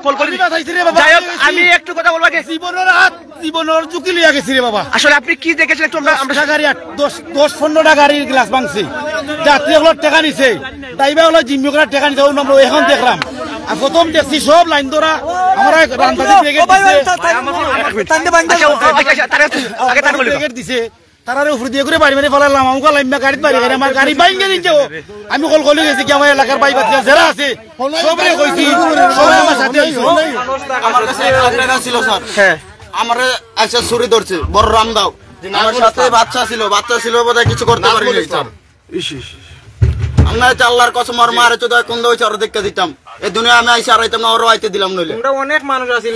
কলকলি যাই হোক আমি একটু কথা বলবো আগে জীবনের ঝুঁকি লিয়া গেছি রে বাবা। আসলে আপনি কি দেখেছেন একটু আমরা গাড়ি 10-15টা গাড়ির গ্লাস ভাঙছে, যাত্রী হলো টাকা নিছে, ড্রাইভার হলো জিম্মি করার টাকা নিছে। আমরা এখন দেখলাম আর প্রথম দেখছি সব লাইন ধরা আমরা দিছে তারারে উপরে দিয়ে করে বাড়ি মেরে ফেলালাম। আমাকে লাইমা গাড়ি বাড়ি গেলে আমার গাড়ি বাইঙ্গে দিচ্ছে। আমি কলকলি গেছি কি আমার এলাকার বাই বাচ্চা যারা আছে সবরে কইছি, সবাই আমার সাথে আমার কাছে টাকা ছিল স্যার। হ্যাঁ আমার আইসা ছুরি ধরছে বড় রামদাও, আমার সাথে বাচ্চা ছিল বোধহয় কিছু করতে পারিনি স্যার। আমরা আল্লাহর কসম আর মারে তো কোন দইছে আর দেখতে দিতাম এই দুনিয়া আমি আইসা আইতাম না, ওরও আইতে দিলাম নইলে। আমরা অনেক মানুষ আছিল।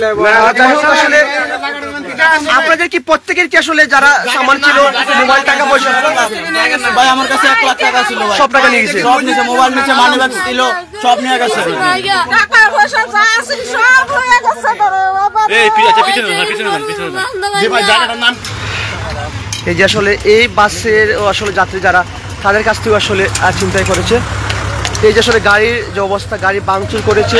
আসলে আপনাদের কি প্রত্যেকের কি আসলে যারা সামান ছিল মোবাইল টাকা পয়সা ভাই আমার কাছে 1 লাখ টাকা ছিল ভাই, সব টাকা নিয়ে গেছে, সব নিছে, মোবাইল নিছে, মানি ব্যাগ ছিল, সব নিয়ে গেছে। টাকা পয়সা যা আছে সব হয়ে গেছে বাবা। এই পিছনে যে ভাই জায়গাটার নাম এই যে আসলে এই বাসের আসলে যাত্রী যারা তাদের কাছ থেকে আসলে চিন্তাই করেছে। এই যে আসলে গাড়ির যে অবস্থা, গাড়ি ভাঙচুর করেছে,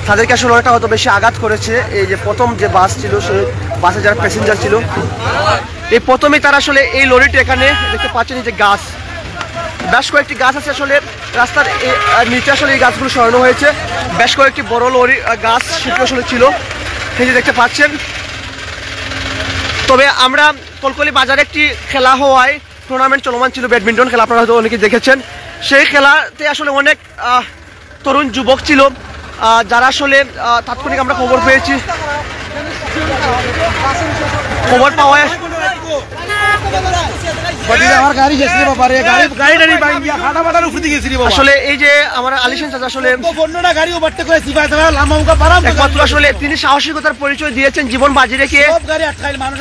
তাদেরকে আসলে অনেকটা হয়তো বেশি আঘাত করেছে। এই যে প্রথম যে বাস ছিল সেই বাসে যারা প্যাসেঞ্জার ছিল এই প্রথমেই তারা আসলে এই লরিটি এখানে দেখতে পাচ্ছেন যে গাছ, বেশ কয়েকটি গাছ আছে আসলে রাস্তার নিচে আসলে এই গাছগুলো সরানো হয়েছে। বেশ কয়েকটি বড় লরি গাছ সেটি আসলে ছিল, এই যে দেখতে পাচ্ছেন। তবে আমরা কলকলি বাজারে একটি খেলা হওয়ায় টুর্নামেন্ট চলমান ছিল, ব্যাডমিন্টন খেলা, আপনারা হয়তো অনেকে দেখেছেন। সেই খেলাতে আসলে অনেক তরুণ যুবক ছিল যারা আসলে তাৎক্ষণিক আমরা খবর পেয়েছি, খবর পাওয়ায় আসলে এই যে আমার আলিশান চাচা আসলে একমাত্র আসলে তিনি সাহসিকতার পরিচয় দিয়েছেন, জীবন বাজি রেখে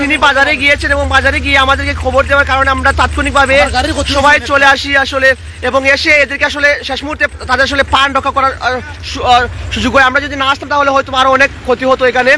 তিনি বাজারে গিয়েছেন এবং বাজারে গিয়ে আমাদেরকে খবর দেওয়ার কারণে আমরা তাৎক্ষণিকভাবে সবাই চলে আসি আসলে, এবং এসে এদেরকে আসলে শেষ মুহূর্তে তাদের আসলে প্রাণ রক্ষা করার সুযোগ হয়। আমরা যদি না আসতাম তাহলে হয়তো আরো অনেক ক্ষতি হতো এখানে।